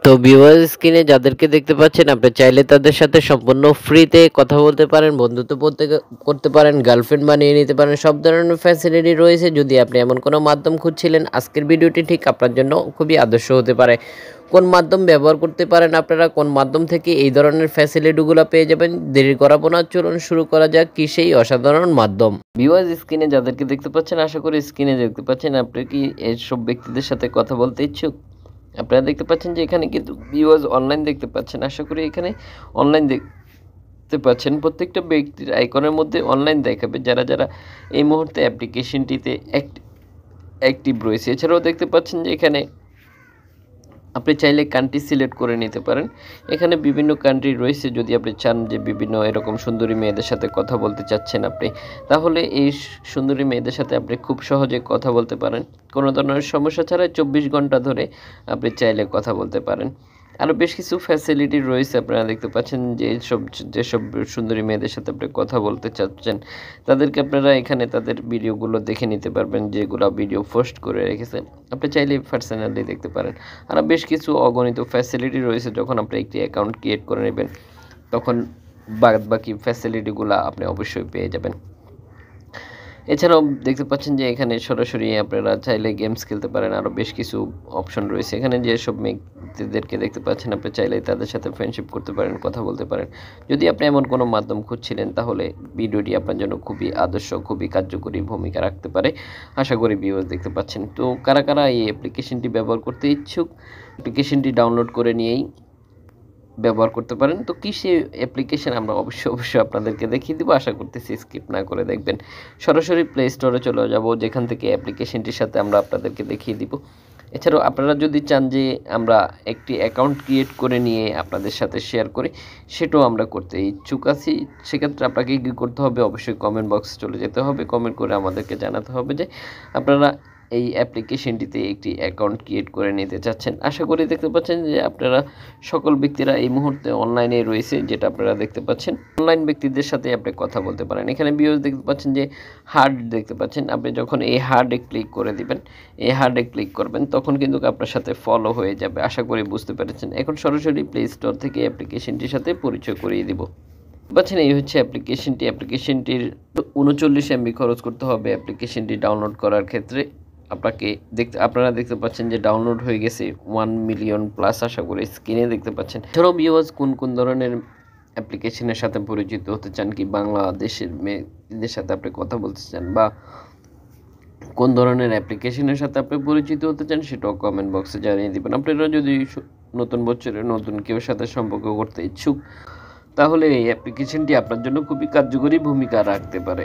তো ভিউয়ার স্ক্রিনে যাদেরকে দেখতে পাচ্ছেন আপনি চাইলে তাদের সাথে সম্পূর্ণ ফ্রিতে কথা বলতে পারেন, বন্ধুত্ব করতে পারেন, গার্লফ্রেন্ড বানিয়ে নিতে পারেন। সব ধরনের ফ্যাসিলিটি রয়েছে। যদি আপনি এমন কোনো মাধ্যম খুঁজছিলেন, আজকের ভিডিওটি ঠিক আপনার জন্য খুবই আদর্শ হতে পারে। কোন মাধ্যম ব্যবহার করতে পারেন আপনারা, কোন মাধ্যম থেকে এই ধরনের ফ্যাসিলিটিগুলো পেয়ে যাবেন, দেরি করাবো না, চলুন শুরু করা যাক কি সেই অসাধারণ মাধ্যম। ভিউয়ার স্ক্রিনে যাদেরকে দেখতে পাচ্ছেন, আশা করি স্ক্রিনে দেখতে পাচ্ছেন, আপনি কি এইসব ব্যক্তিদের সাথে কথা বলতে ইচ্ছুক? আপনারা দেখতে পাচ্ছেন যে এখানে কিন্তু ভিউয়ার্স অনলাইন দেখতে পাচ্ছেন। আশা করি এখানে অনলাইন দেখতে পাচ্ছেন। প্রত্যেকটা ব্যক্তির আইকনের মধ্যে অনলাইন দেখাবে যারা যারা এই মুহূর্তে অ্যাপ্লিকেশনটিতে অ্যাক্টিভ রয়েছে। এছাড়াও দেখতে পাচ্ছেন যে এখানে আপনি চাইলে কান্ট্রি সিলেক্ট করে নিতে পারেন। এখানে বিভিন্ন কান্ট্রি রয়েছে। যদি আপনি চান যে বিভিন্ন এরকম সুন্দরী মেয়েদের সাথে কথা বলতে চাচ্ছেন আপনি, তাহলে এই সুন্দরী মেয়েদের সাথে আপনি খুব সহজে কথা বলতে পারেন। কোনো ধরনের সমস্যা ছাড়াই 24 ঘন্টা ধরে আপনি চাইলে কথা বলতে পারেন। আরও বেশ কিছু ফ্যাসিলিটি রয়েছে। আপনারা দেখতে পাচ্ছেন যে যেসব সুন্দরী মেয়েদের সাথে আপনি কথা বলতে চাচ্ছেন, তাদেরকে আপনারা এখানে তাদের ভিডিওগুলো দেখে নিতে পারবেন, যেগুলো ভিডিও পোস্ট করে রেখেছে। আপনি চাইলে পার্সোনালি দেখতে পারেন। আরও বেশ কিছু অগণিত ফ্যাসিলিটি রয়েছে। যখন আপনি একটি অ্যাকাউন্ট ক্রিয়েট করে নেবেন, তখন বাকি ফ্যাসিলিটিগুলো আপনি অবশ্যই পেয়ে যাবেন। এছাড়াও দেখতে পাচ্ছেন যে এখানে সরাসরি আপনারা চাইলে গেমস খেলতে পারেন। আরও বেশ কিছু অপশন রয়েছে। এখানে যেসব মেয়েদেরকে দেখতে পাচ্ছেন, আপনি চাইলে তাদের সাথে ফ্রেন্ডশিপ করতে পারেন, কথা বলতে পারেন। যদি আপনি এমন কোনো মাধ্যম খুঁজছিলেন, তাহলে ভিডিওটি আপনার জন্য খুবই আদর্শ, খুবই কার্যকরী ভূমিকা রাখতে পারে। আশা করি ভিউয়ার্স দেখতে পাচ্ছেন। তো কারা কারা এই অ্যাপ্লিকেশনটি ব্যবহার করতে ইচ্ছুক, অ্যাপ্লিকেশনটি ডাউনলোড করে নিয়েই ব্যবহার করতে পারেন। তো কী সেই অ্যাপ্লিকেশন আমরা অবশ্যই আপনাদেরকে দেখিয়ে দেবো। আশা করতেছি স্কিপ না করে দেখবেন। সরাসরি প্লে স্টোরে চলে যাব, যেখান থেকে অ্যাপ্লিকেশনটির সাথে আমরা আপনাদেরকে দেখিয়ে দিব। এছাড়াও আপনারা যদি চান যে আমরা একটি অ্যাকাউন্ট ক্রিয়েট করে নিয়ে আপনাদের সাথে শেয়ার করি, সেটাও আমরা করতে ইচ্ছুক আছি। সেক্ষেত্রে আপনাকে কী করতে হবে, অবশ্যই কমেন্ট বক্সে চলে যেতে হবে। কমেন্ট করে আমাদেরকে জানাতে হবে যে আপনারা এই অ্যাপ্লিকেশনটিতে একটি অ্যাকাউন্ট ক্রিয়েট করে নিতে চাচ্ছেন। আশা করি দেখতে পাচ্ছেন যে আপনারা সকল ব্যক্তিরা এই মুহূর্তে অনলাইনে রয়েছে, যেটা আপনারা দেখতে পাচ্ছেন। অনলাইন ব্যক্তিদের সাথে আপনি কথা বলতে পারেন। এখানে ভিউয়ার্স দেখতে পাচ্ছেন যে হার্ট দেখতে পাচ্ছেন। আপনি যখন এই হার্টে ক্লিক করে দিবেন, এই হার্টে ক্লিক করবেন, তখন কিন্তু আপনার সাথে ফলো হয়ে যাবে। আশা করি বুঝতে পেরেছেন। এখন সরাসরি প্লে স্টোর থেকে অ্যাপ্লিকেশনটির সাথে পরিচয় করিয়ে দিব। পাচ্ছেন এই হচ্ছে অ্যাপ্লিকেশনটির 39 MB খরচ করতে হবে অ্যাপ্লিকেশনটি ডাউনলোড করার ক্ষেত্রে। আপনারা দেখতে পাচ্ছেন যে ডাউনলোড হয়ে গেছে 1 মিলিয়ন প্লাস। আশা করি স্ক্রিনে দেখতে পাচ্ছেন। এছাড়াও ভিউয়ার্স কোন ধরনের অ্যাপ্লিকেশনের সাথে পরিচিত হতে চান, কি বাংলাদেশের মেয়েদের সাথে আপনি কথা বলতে চান, বা কোন ধরনের অ্যাপ্লিকেশনের সাথে আপনি পরিচিত হতে চান, সেটাও কমেন্ট বক্সে জানিয়ে দিবেন। আপনারা যদি নতুন বছরে নতুন কেউ সাথে সম্পর্ক করতে ইচ্ছুক, তাহলে এই অ্যাপ্লিকেশনটি আপনার জন্য খুবই কার্যকরী ভূমিকা রাখতে পারে।